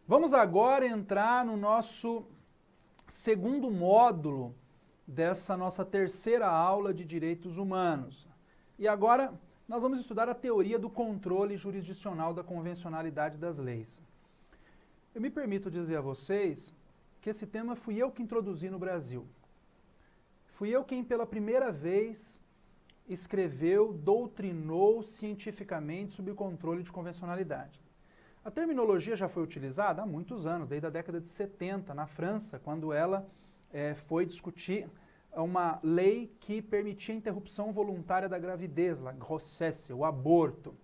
Vamos agora entrar no nosso segundo módulo dessa nossa terceira aula de Direitos Humanos. E agora nós vamos estudar a teoria do controle jurisdicional da convencionalidade das leis. Eu me permito dizer a vocês que esse tema fui eu que introduzi no Brasil. Fui eu quem pela primeira vez escreveu, doutrinou cientificamente sobre o controle de convencionalidade. A terminologia já foi utilizada há muitos anos, desde a década de 70, na França, quando ela foi discutir uma lei que permitia a interrupção voluntária da gravidez, la grossesse, o aborto.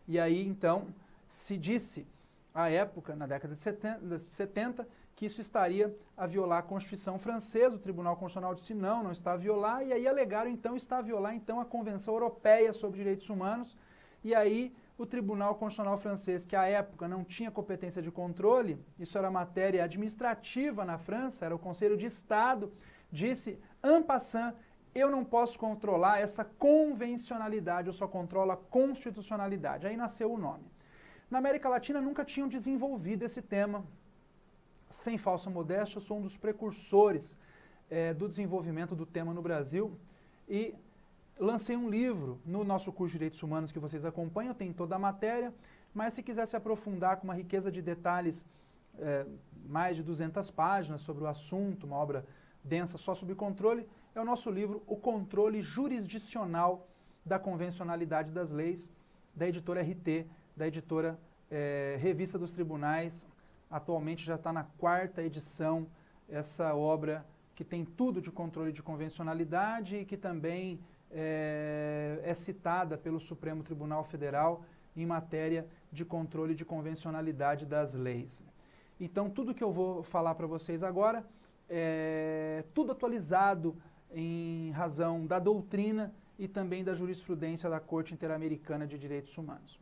E aí, então, se disse, à época, na década de 70, que isso estaria a violar a Constituição francesa. O Tribunal Constitucional disse não está a violar, e aí alegaram, então, está a violar, então, a Convenção Europeia sobre Direitos Humanos. E aí, o Tribunal Constitucional francês, que à época não tinha competência de controle, isso era matéria administrativa na França, era o Conselho de Estado, disse, en passant, eu não posso controlar essa convencionalidade, eu só controlo a constitucionalidade. Aí nasceu o nome. Na América Latina nunca tinham desenvolvido esse tema. Sem falsa modéstia, eu sou um dos precursores do desenvolvimento do tema no Brasil e lancei um livro no nosso curso de Direitos Humanos que vocês acompanham, tem toda a matéria, mas se quiser se aprofundar com uma riqueza de detalhes, mais de 200 páginas sobre o assunto, uma obra densa só sobre controle, é o nosso livro O Controle Jurisdicional da Convencionalidade das Leis, da editora RT, da editora Revista dos Tribunais. Atualmente já está na 4ª edição, essa obra que tem tudo de controle de convencionalidade e que também é citada pelo Supremo Tribunal Federal em matéria de controle de convencionalidade das leis. Então, tudo que eu vou falar para vocês agora é tudo atualizado em razão da doutrina e também da jurisprudência da Corte Interamericana de Direitos Humanos.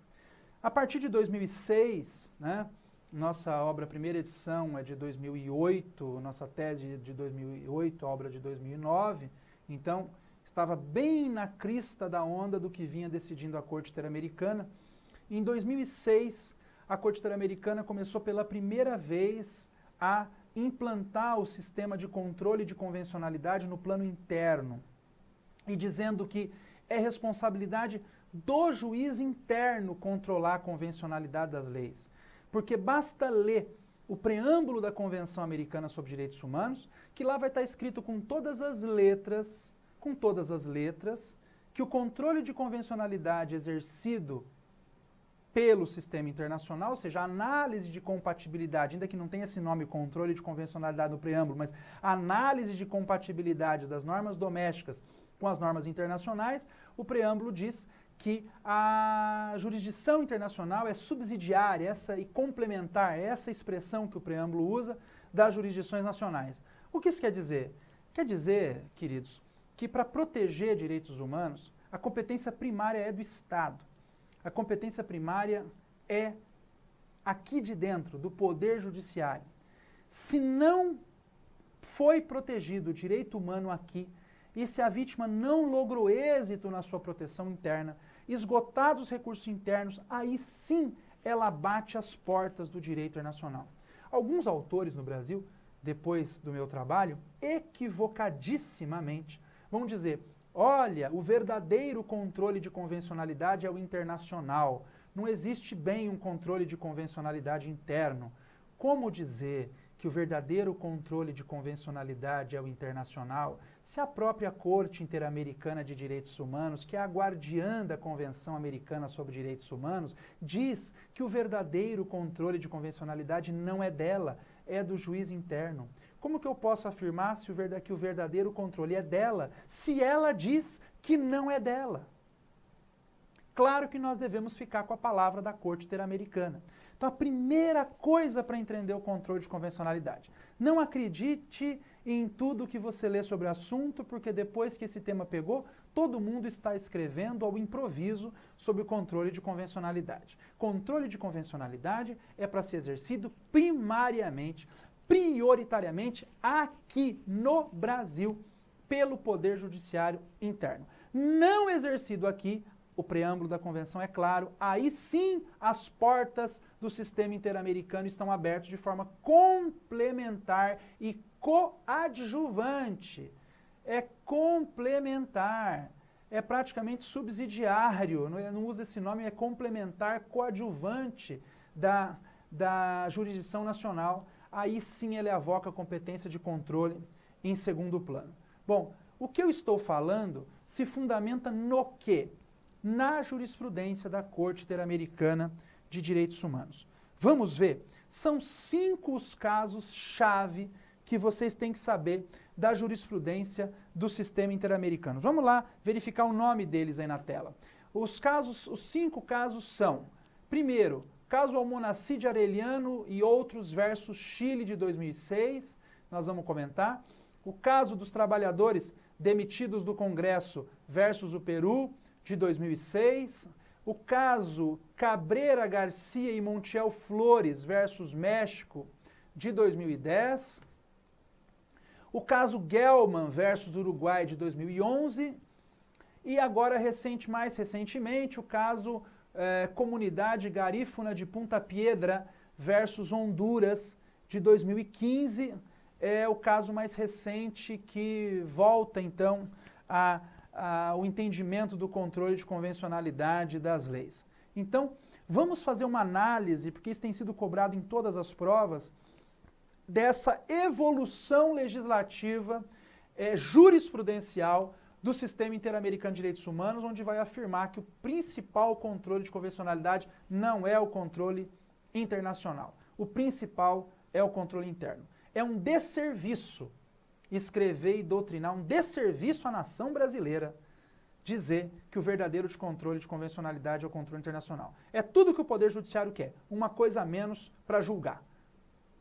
A partir de 2006, né, nossa obra, primeira edição é de 2008, nossa tese de 2008, a obra de 2009, então estava bem na crista da onda do que vinha decidindo a Corte Interamericana. Em 2006, a Corte Interamericana começou pela primeira vez a implantar o sistema de controle de convencionalidade no plano interno e dizendo que é responsabilidade do juiz interno controlar a convencionalidade das leis. Porque basta ler o preâmbulo da Convenção Americana sobre Direitos Humanos, que lá vai estar escrito com todas as letras, que o controle de convencionalidade exercido pelo sistema internacional, ou seja, a análise de compatibilidade, ainda que não tenha esse nome, controle de convencionalidade no preâmbulo, mas a análise de compatibilidade das normas domésticas com as normas internacionais, o preâmbulo diz que a jurisdição internacional é subsidiária e complementar, essa expressão que o preâmbulo usa, das jurisdições nacionais. O que isso quer dizer? Quer dizer, queridos, que para proteger direitos humanos, a competência primária é do Estado. A competência primária é aqui de dentro, do Poder Judiciário. Se não foi protegido o direito humano aqui, e se a vítima não logrou êxito na sua proteção interna, esgotados os recursos internos, aí sim ela bate as portas do direito internacional. Alguns autores no Brasil, depois do meu trabalho, equivocadissimamente, vão dizer, olha, o verdadeiro controle de convencionalidade é o internacional. Não existe bem um controle de convencionalidade interno. Como dizer que o verdadeiro controle de convencionalidade é o internacional, se a própria Corte Interamericana de Direitos Humanos, que é a guardiã da Convenção Americana sobre Direitos Humanos, diz que o verdadeiro controle de convencionalidade não é dela, é do juiz interno. Como que eu posso afirmar que o verdadeiro controle é dela, se ela diz que não é dela? Claro que nós devemos ficar com a palavra da Corte Interamericana. Então, a primeira coisa para entender o controle de convencionalidade, não acredite em tudo que você lê sobre o assunto, porque depois que esse tema pegou, todo mundo está escrevendo ao improviso sobre o controle de convencionalidade. Controle de convencionalidade é para ser exercido primariamente, prioritariamente, aqui no Brasil, pelo Poder Judiciário interno. Não exercido aqui, o preâmbulo da convenção é claro, aí sim as portas do sistema interamericano estão abertas de forma complementar e coadjuvante. É complementar, é praticamente subsidiário, não usa esse nome, é complementar, coadjuvante da jurisdição nacional. Aí sim ele avoca a competência de controle em segundo plano. Bom, o que eu estou falando se fundamenta no quê? Na jurisprudência da Corte Interamericana de Direitos Humanos. Vamos ver? São 5 os casos-chave que vocês têm que saber da jurisprudência do sistema interamericano. Vamos lá verificar o nome deles aí na tela. Os 5 casos são, primeiro, caso Almonacid Arellano e outros versus Chile de 2006, nós vamos comentar. O caso dos trabalhadores demitidos do Congresso versus o Peru, de 2006. O caso Cabrera Garcia e Montiel Flores versus México, de 2010. O caso Gelman versus Uruguai, de 2011. E agora, mais recentemente, o caso Comunidade Garífuna de Punta Piedra versus Honduras, de 2015. É o caso mais recente que volta, então, o entendimento do controle de convencionalidade das leis. Então, vamos fazer uma análise, porque isso tem sido cobrado em todas as provas, dessa evolução legislativa, jurisprudencial do sistema interamericano de direitos humanos, onde vai afirmar que o principal controle de convencionalidade não é o controle internacional. O principal é o controle interno. É um desserviço escrever e doutrinar, um desserviço à nação brasileira, dizer que o verdadeiro controle de convencionalidade é o controle internacional. É tudo que o Poder Judiciário quer, uma coisa a menos para julgar.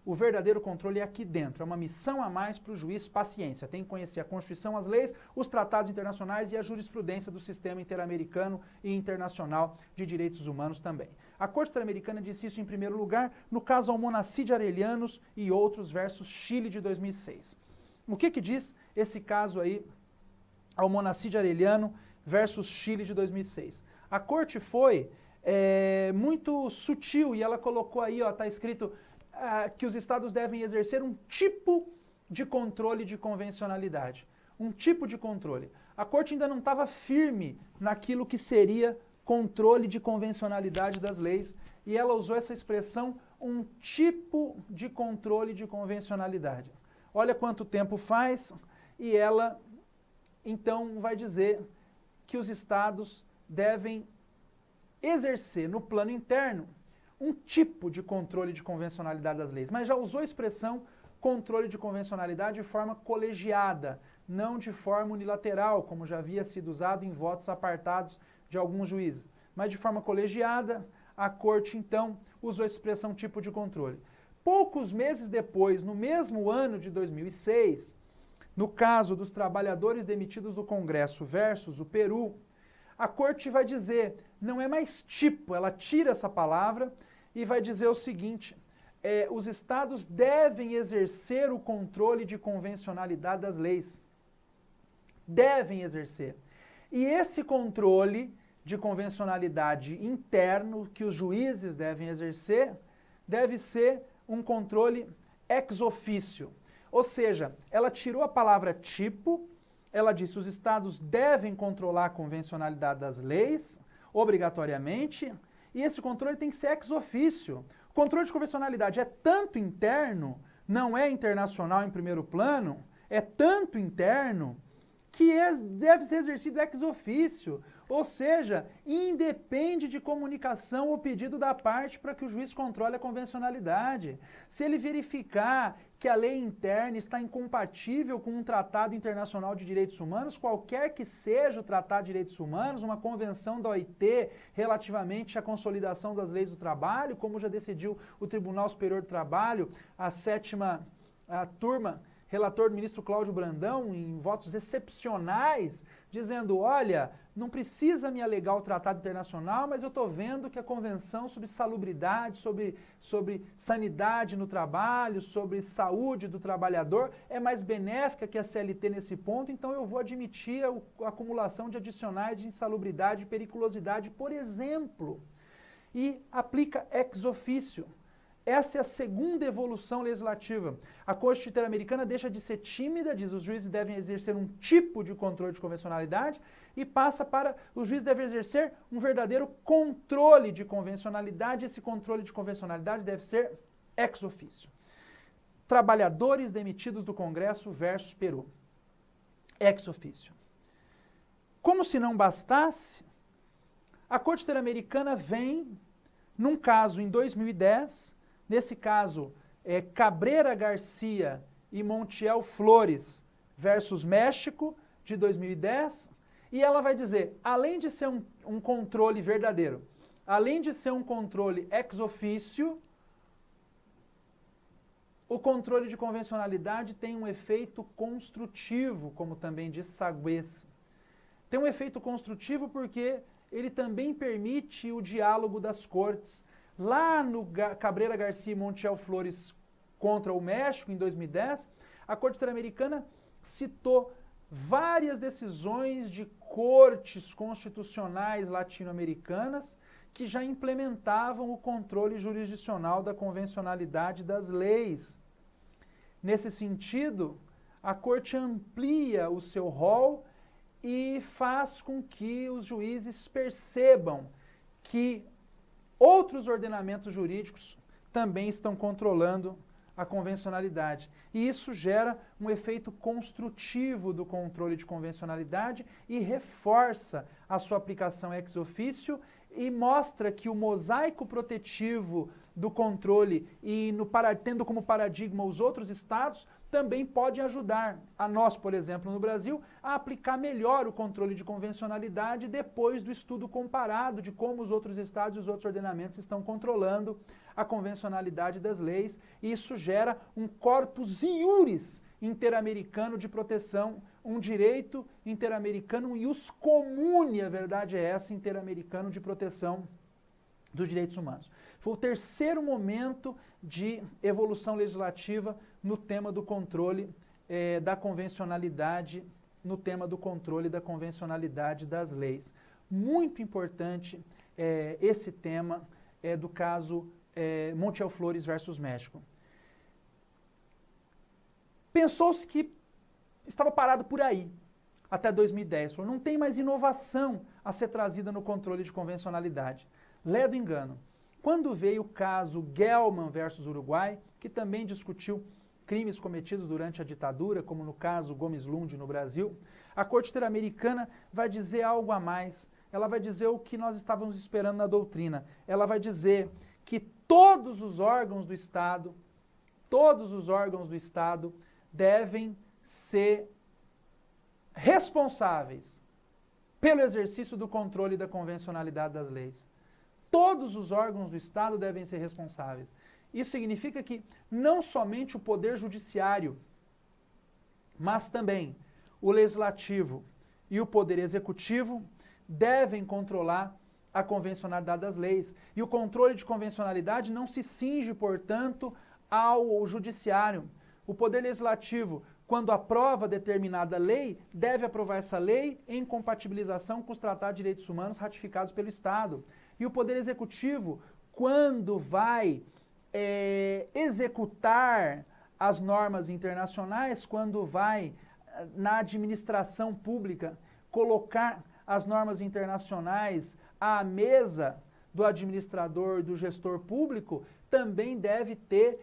O verdadeiro controle é aqui dentro, é uma missão a mais para o juiz, paciência. Tem que conhecer a Constituição, as leis, os tratados internacionais e a jurisprudência do sistema interamericano e internacional de direitos humanos também. A Corte Interamericana disse isso em primeiro lugar, no caso Almonacid Arellano e outros versus Chile de 2006. O que diz esse caso aí, Almonacid Arellano versus Chile de 2006? A Corte foi muito sutil e ela colocou aí, está escrito que os estados devem exercer um tipo de controle de convencionalidade. Um tipo de controle. A Corte ainda não estava firme naquilo que seria controle de convencionalidade das leis e ela usou essa expressão, um tipo de controle de convencionalidade. Olha quanto tempo faz e ela, então, vai dizer que os estados devem exercer no plano interno um tipo de controle de convencionalidade das leis, mas já usou a expressão controle de convencionalidade de forma colegiada, não de forma unilateral, como já havia sido usado em votos apartados de alguns juízes, mas de forma colegiada, a Corte, então, usou a expressão tipo de controle. Poucos meses depois, no mesmo ano de 2006, no caso dos trabalhadores demitidos do Congresso versus o Peru, a Corte vai dizer, não é mais tipo, ela tira essa palavra e vai dizer o seguinte, os estados devem exercer o controle de convencionalidade das leis. Devem exercer. E esse controle de convencionalidade interno que os juízes devem exercer, deve ser um controle ex officio. Ou seja, ela tirou a palavra tipo, ela disse os estados devem controlar a convencionalidade das leis, obrigatoriamente, e esse controle tem que ser ex officio. O controle de convencionalidade é tanto interno, não é internacional em primeiro plano, é tanto interno que deve ser exercido ex officio, ou seja, independe de comunicação ou pedido da parte para que o juiz controle a convencionalidade. Se ele verificar que a lei interna está incompatível com um tratado internacional de direitos humanos, qualquer que seja o tratado de direitos humanos, uma convenção da OIT relativamente à consolidação das leis do trabalho, como já decidiu o Tribunal Superior do Trabalho, a 7ª turma, relator do ministro Cláudio Brandão, em votos excepcionais, dizendo, olha, não precisa me alegar o tratado internacional, mas eu estou vendo que a convenção sobre salubridade, sobre sanidade no trabalho, sobre saúde do trabalhador, é mais benéfica que a CLT nesse ponto, então eu vou admitir a acumulação de adicionais de insalubridade e periculosidade, por exemplo, e aplica ex officio. Essa é a segunda evolução legislativa. A Corte Interamericana deixa de ser tímida, diz os juízes devem exercer um tipo de controle de convencionalidade e passa para os juízes devem exercer um verdadeiro controle de convencionalidade. Esse controle de convencionalidade deve ser ex officio. Trabalhadores demitidos do Congresso versus Peru. Ex officio. Como se não bastasse, a Corte Interamericana vem, num caso em 2010, nesse caso, Cabrera Garcia e Montiel Flores versus México, de 2010, e ela vai dizer, além de ser um controle verdadeiro, além de ser um controle ex officio, o controle de convencionalidade tem um efeito construtivo, como também diz Sagüez. Tem um efeito construtivo porque ele também permite o diálogo das cortes. Lá no Cabrera Garcia e Montiel Flores contra o México, em 2010, a Corte Interamericana citou várias decisões de cortes constitucionais latino-americanas que já implementavam o controle jurisdicional da convencionalidade das leis. Nesse sentido, a Corte amplia o seu rol e faz com que os juízes percebam que outros ordenamentos jurídicos também estão controlando a convencionalidade. E isso gera um efeito construtivo do controle de convencionalidade e reforça a sua aplicação ex officio e mostra que o mosaico protetivo do controle e tendo como paradigma os outros estados também pode ajudar a nós, por exemplo, no Brasil, a aplicar melhor o controle de convencionalidade depois do estudo comparado de como os outros estados e os outros ordenamentos estão controlando a convencionalidade das leis. E isso gera um corpus iuris interamericano de proteção, um direito interamericano, um ius comune, a verdade é essa, interamericano de proteção dos direitos humanos. Foi o terceiro momento de evolução legislativa no tema do controle da convencionalidade, no tema do controle da convencionalidade das leis. Muito importante esse tema do caso Montiel Flores versus México. Pensou-se que estava parado por aí, até 2010. Falou, não tem mais inovação a ser trazida no controle de convencionalidade. Lé do engano. Quando veio o caso Gelman versus Uruguai, que também discutiu crimes cometidos durante a ditadura, como no caso Gomes Lund no Brasil, a Corte Interamericana vai dizer algo a mais. Ela vai dizer o que nós estávamos esperando na doutrina. Ela vai dizer que todos os órgãos do Estado devem ser responsáveis pelo exercício do controle da convencionalidade das leis. Todos os órgãos do Estado devem ser responsáveis. Isso significa que não somente o Poder Judiciário, mas também o Legislativo e o Poder Executivo devem controlar a convencionalidade das leis. E o controle de convencionalidade não se cinge, portanto, ao Judiciário. O Poder Legislativo, quando aprova determinada lei, deve aprovar essa lei em compatibilização com os tratados de direitos humanos ratificados pelo Estado. E o Poder Executivo, quando vai executar as normas internacionais, quando vai, na administração pública, colocar as normas internacionais à mesa do administrador, do gestor público, também deve ter,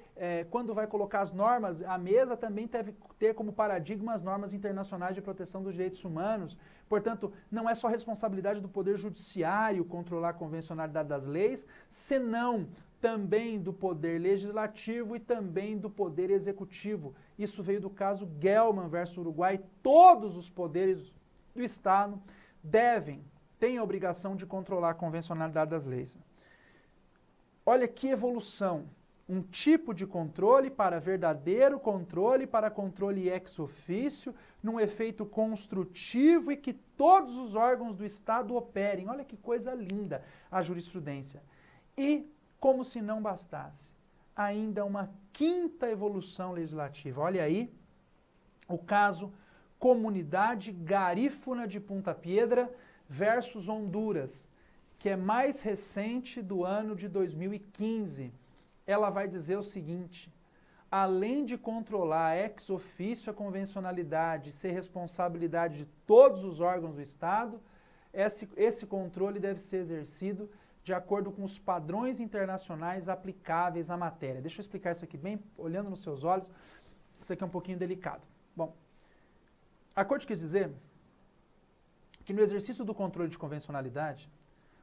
quando vai colocar as normas à mesa, também deve ter como paradigma as normas internacionais de proteção dos direitos humanos. Portanto, não é só responsabilidade do Poder Judiciário controlar a convencionalidade das leis, senão também do Poder Legislativo e também do Poder Executivo. Isso veio do caso Gelman versus Uruguai. Todos os poderes do Estado têm a obrigação de controlar a convencionalidade das leis. Olha que evolução. um tipo de controle para verdadeiro controle, para controle ex officio, num efeito construtivo e que todos os órgãos do Estado operem. Olha que coisa linda a jurisprudência. E, como se não bastasse, ainda uma quinta evolução legislativa. Olha aí o caso Comunidade Garífuna de Punta Piedra versus Honduras, que é mais recente, do ano de 2015. Ela vai dizer o seguinte: além de controlar ex officio a convencionalidade, ser responsabilidade de todos os órgãos do Estado, esse controle deve ser exercido de acordo com os padrões internacionais aplicáveis à matéria. Deixa eu explicar isso aqui bem, olhando nos seus olhos. Isso aqui é um pouquinho delicado. Bom, a Corte quis dizer que no exercício do controle de convencionalidade,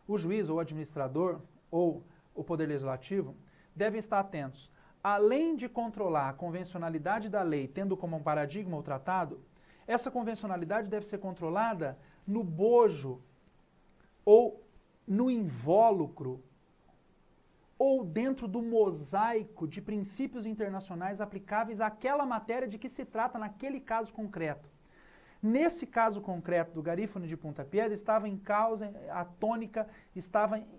o juiz ou o administrador ou o Poder Legislativo devem estar atentos. Além de controlar a convencionalidade da lei, tendo como um paradigma o tratado, essa convencionalidade deve ser controlada no bojo ou no invólucro ou dentro do mosaico de princípios internacionais aplicáveis àquela matéria de que se trata naquele caso concreto. Nesse caso concreto do Garífuna de Punta Piedra, estava em causa, a tônica,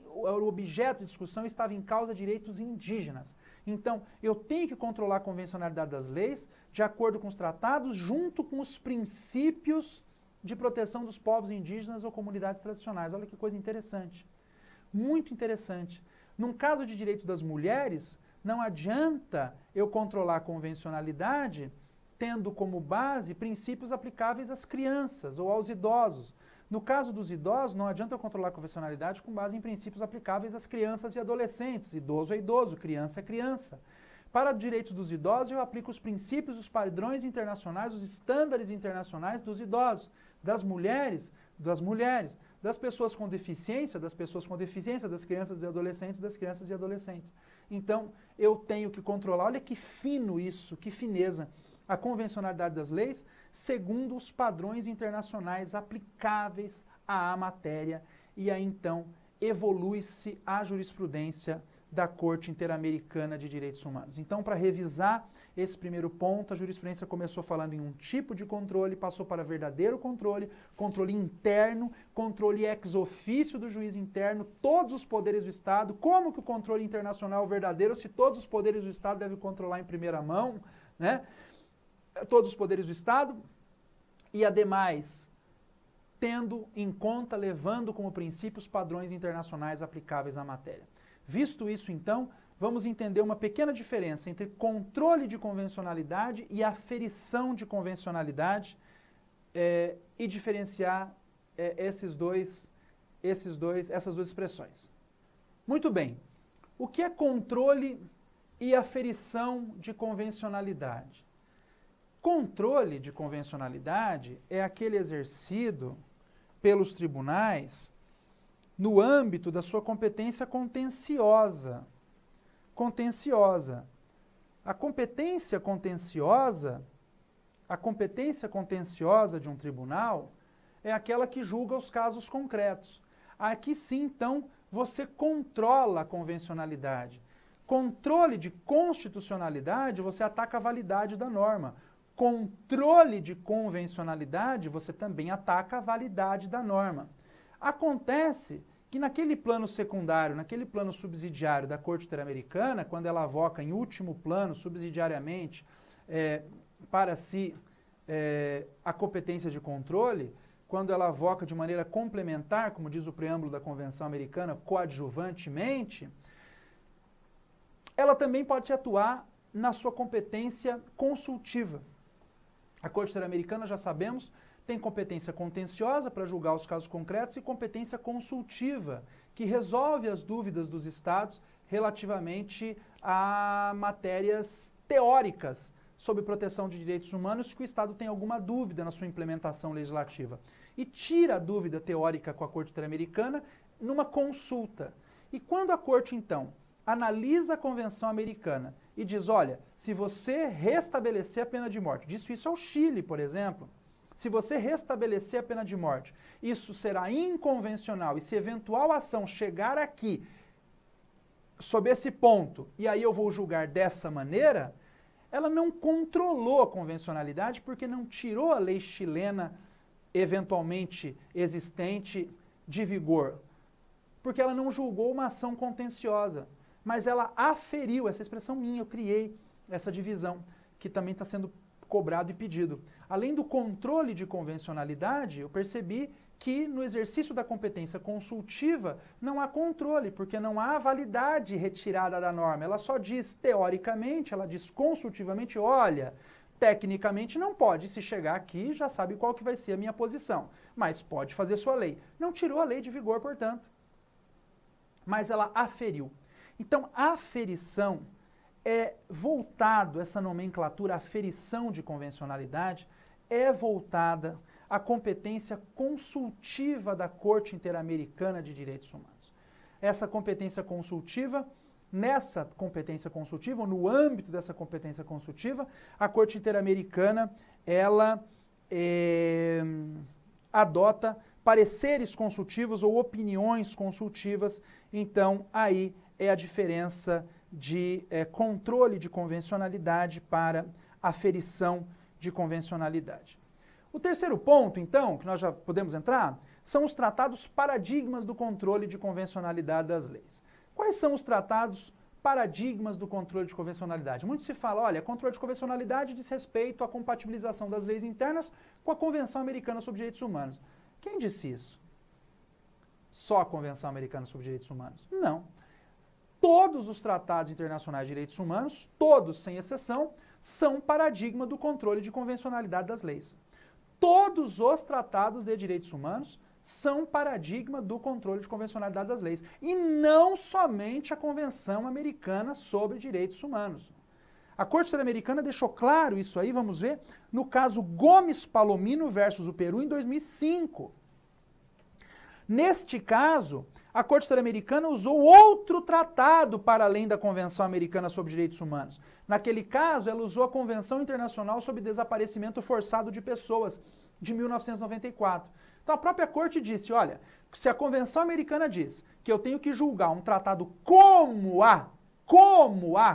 o objeto de discussão estava em causa direitos indígenas. Então, eu tenho que controlar a convencionalidade das leis de acordo com os tratados, junto com os princípios de proteção dos povos indígenas ou comunidades tradicionais. Olha que coisa interessante. Muito interessante. Num caso de direitos das mulheres, não adianta eu controlar a convencionalidade tendo como base princípios aplicáveis às crianças ou aos idosos. No caso dos idosos, não adianta eu controlar a convencionalidade com base em princípios aplicáveis às crianças e adolescentes. Idoso é idoso, criança é criança. Para direitos dos idosos, eu aplico os princípios, os padrões internacionais, os estándares internacionais dos idosos. Das mulheres, das pessoas com deficiência, das crianças e adolescentes, das crianças e adolescentes. Então, eu tenho que controlar, olha que fino isso, que fineza, a convencionalidade das leis segundo os padrões internacionais aplicáveis à matéria, e aí então evolui-se a jurisprudência da Corte Interamericana de Direitos Humanos. Então, para revisar esse primeiro ponto, a jurisprudência começou falando em um tipo de controle, passou para verdadeiro controle, controle interno, controle ex officio do juiz interno, todos os poderes do Estado. Como que o controle internacional é verdadeiro se todos os poderes do Estado devem controlar em primeira mão, né? Todos os poderes do Estado, e ademais, tendo em conta, levando como princípio os padrões internacionais aplicáveis à matéria. Visto isso, então, vamos entender uma pequena diferença entre controle de convencionalidade e aferição de convencionalidade e diferenciar essas duas expressões. Muito bem, o que é controle e aferição de convencionalidade? Controle de convencionalidade é aquele exercido pelos tribunais no âmbito da sua competência contenciosa. A competência contenciosa de um tribunal é aquela que julga os casos concretos. Aqui sim, então, você controla a convencionalidade. Controle de constitucionalidade, você ataca a validade da norma. Controle de convencionalidade, você também ataca a validade da norma. Acontece que naquele plano secundário, naquele plano subsidiário da Corte Interamericana, quando ela avoca em último plano, subsidiariamente, para si a competência de controle, quando ela avoca de maneira complementar, como diz o preâmbulo da Convenção Americana, coadjuvantemente, ela também pode atuar na sua competência consultiva. A Corte Interamericana, já sabemos, tem competência contenciosa para julgar os casos concretos e competência consultiva, que resolve as dúvidas dos Estados relativamente a matérias teóricas sobre proteção de direitos humanos que o Estado tem alguma dúvida na sua implementação legislativa. E tira a dúvida teórica com a Corte Interamericana numa consulta. E quando a Corte, então, analisa a Convenção Americana e diz, olha, se você restabelecer a pena de morte, disse isso ao Chile, por exemplo, se você restabelecer a pena de morte, isso será inconvencional e se eventual ação chegar aqui sob esse ponto, e aí eu vou julgar dessa maneira, ela não controlou a convencionalidade porque não tirou a lei chilena eventualmente existente de vigor. Porque ela não julgou uma ação contenciosa, mas ela aferiu, essa expressão minha, eu criei essa divisão, que também está sendo cobrado e pedido. Além do controle de convencionalidade, eu percebi que no exercício da competência consultiva não há controle, porque não há validade retirada da norma. Ela só diz teoricamente, ela diz consultivamente, olha, tecnicamente não pode, se chegar aqui já sabe qual que vai ser a minha posição, mas pode fazer sua lei. Não tirou a lei de vigor, portanto, mas ela aferiu. Então, a aferição é voltado, essa nomenclatura, aferição de convencionalidade, é voltada à competência consultiva da Corte Interamericana de Direitos Humanos. Essa competência consultiva, nessa competência consultiva, ou no âmbito dessa competência consultiva, a Corte Interamericana, ela adota pareceres consultivos ou opiniões consultivas, então aí é a diferença de controle de convencionalidade para aferição de convencionalidade. O terceiro ponto, então, que nós já podemos entrar, são os tratados paradigmas do controle de convencionalidade das leis. Quais são os tratados paradigmas do controle de convencionalidade? Muito se fala, olha, controle de convencionalidade diz respeito à compatibilização das leis internas com a Convenção Americana sobre Direitos Humanos. Quem disse isso? Só a Convenção Americana sobre Direitos Humanos? Não. Todos os tratados internacionais de direitos humanos, todos sem exceção, são paradigma do controle de convencionalidade das leis. Todos os tratados de direitos humanos são paradigma do controle de convencionalidade das leis. E não somente a Convenção Americana sobre Direitos Humanos. A Corte Interamericana deixou claro isso aí, vamos ver, no caso Gomes Palomino versus o Peru em 2005. Neste caso, a Corte Interamericana usou outro tratado para além da Convenção Americana sobre Direitos Humanos. Naquele caso, ela usou a Convenção Internacional sobre Desaparecimento Forçado de Pessoas, de 1994. Então a própria Corte disse, olha, se a Convenção Americana diz que eu tenho que julgar um tratado como a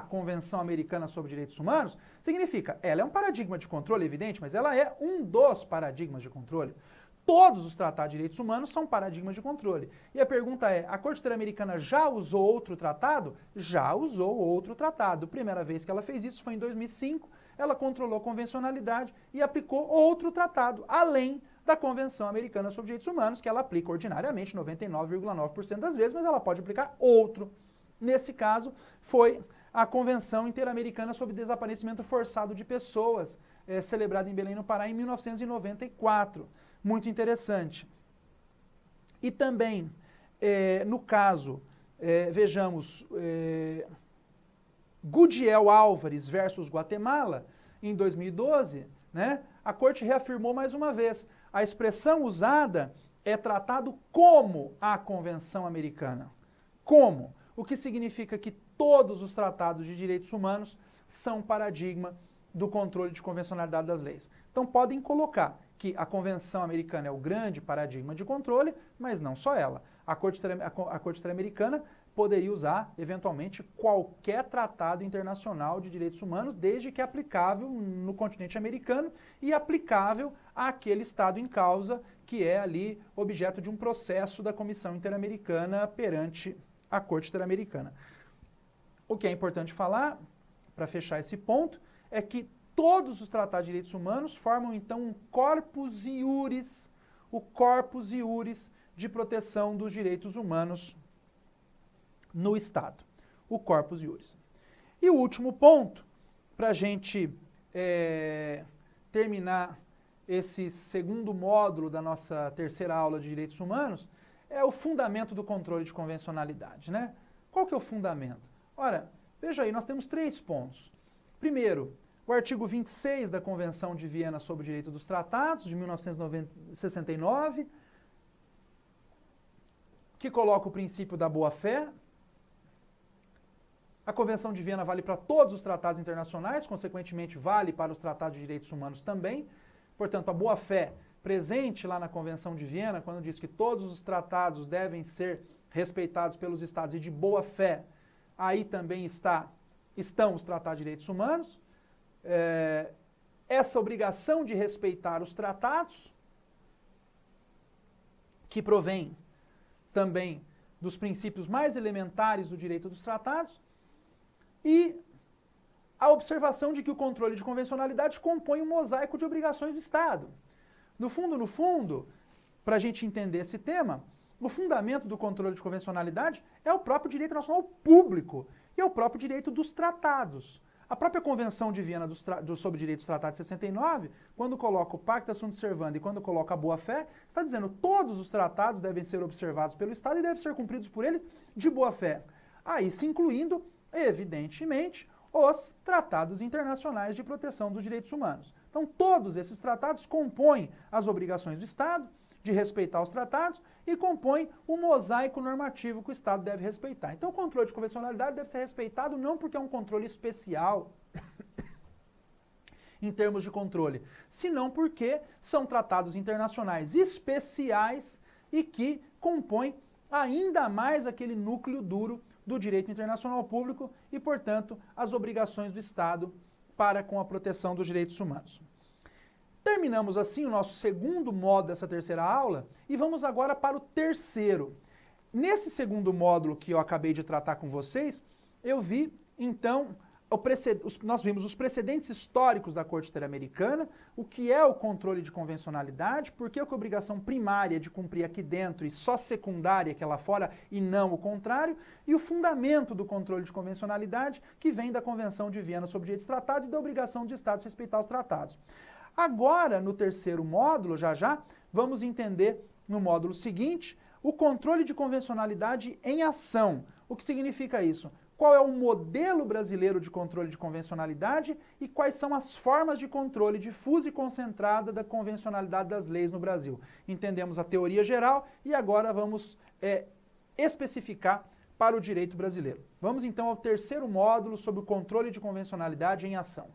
Convenção Americana sobre Direitos Humanos, significa, ela é um paradigma de controle, evidente, mas ela é um dos paradigmas de controle. Todos os tratados de direitos humanos são paradigmas de controle. E a pergunta é, a Corte Interamericana já usou outro tratado? Já usou outro tratado. A primeira vez que ela fez isso foi em 2005, ela controlou a convencionalidade e aplicou outro tratado, além da Convenção Americana sobre Direitos Humanos, que ela aplica ordinariamente 99,9% das vezes, mas ela pode aplicar outro. Nesse caso, foi a Convenção Interamericana sobre Desaparecimento Forçado de Pessoas, celebrada em Belém, no Pará, em 1994. Muito interessante. E também, no caso, vejamos, Gudiel Álvares versus Guatemala, em 2012, né, a Corte reafirmou mais uma vez, a expressão usada é tratado como a Convenção Americana. Como? O que significa que todos os tratados de direitos humanos são paradigma do controle de convencionalidade das leis. Então podem colocar que a Convenção Americana é o grande paradigma de controle, mas não só ela. A Corte Interamericana poderia usar, eventualmente, qualquer tratado internacional de direitos humanos, desde que é aplicável no continente americano e aplicável àquele Estado em causa, que é ali objeto de um processo da Comissão Interamericana perante a Corte Interamericana. O que é importante falar, para fechar esse ponto, é que todos os tratados de direitos humanos formam, então, um corpus iuris, o corpus iuris de proteção dos direitos humanos no Estado, o corpus iuris. E o último ponto, para a gente terminar esse segundo módulo da nossa terceira aula de direitos humanos, é o fundamento do controle de convencionalidade, né? Qual que é o fundamento? Ora, veja aí, nós temos 3 pontos. Primeiro, o artigo 26 da Convenção de Viena sobre o Direito dos Tratados, de 1969, que coloca o princípio da boa-fé. A Convenção de Viena vale para todos os tratados internacionais, consequentemente vale para os tratados de direitos humanos também. Portanto, a boa-fé presente lá na Convenção de Viena, quando diz que todos os tratados devem ser respeitados pelos Estados e de boa-fé, aí também estão os tratados de direitos humanos, essa obrigação de respeitar os tratados, que provém também dos princípios mais elementares do direito dos tratados, e a observação de que o controle de convencionalidade compõe um mosaico de obrigações do Estado. No fundo, para a gente entender esse tema, o fundamento do controle de convencionalidade é o próprio direito nacional público e é o próprio direito dos tratados. A própria Convenção de Viena sobre Direitos Tratados de 69, quando coloca o Pacta Sunt Servanda e quando coloca a boa-fé, está dizendo que todos os tratados devem ser observados pelo Estado e devem ser cumpridos por ele de boa-fé. Aí se incluindo, evidentemente, os tratados internacionais de proteção dos direitos humanos. Então, todos esses tratados compõem as obrigações do Estado de respeitar os tratados e compõem o mosaico normativo que o Estado deve respeitar. Então, o controle de convencionalidade deve ser respeitado não porque é um controle especial em termos de controle, senão porque são tratados internacionais especiais e que compõem ainda mais aquele núcleo duro do direito internacional público e, portanto, as obrigações do Estado para com a proteção dos direitos humanos. Terminamos assim o nosso segundo módulo dessa terceira aula e vamos agora para o terceiro. Nesse segundo módulo que eu acabei de tratar com vocês, eu vi, então, nós vimos os precedentes históricos da Corte Interamericana, o que é o controle de convencionalidade, por que a obrigação primária de cumprir aqui dentro e só secundária que lá fora e não o contrário, e o fundamento do controle de convencionalidade que vem da Convenção de Viena sobre Direitos Tratados e da obrigação de Estados respeitar os tratados. Agora, no terceiro módulo, já, vamos entender no módulo seguinte o controle de convencionalidade em ação. O que significa isso? Qual é o modelo brasileiro de controle de convencionalidade e quais são as formas de controle difusa e concentrada da convencionalidade das leis no Brasil. Entendemos a teoria geral e agora vamos especificar para o direito brasileiro. Vamos então ao terceiro módulo sobre o controle de convencionalidade em ação.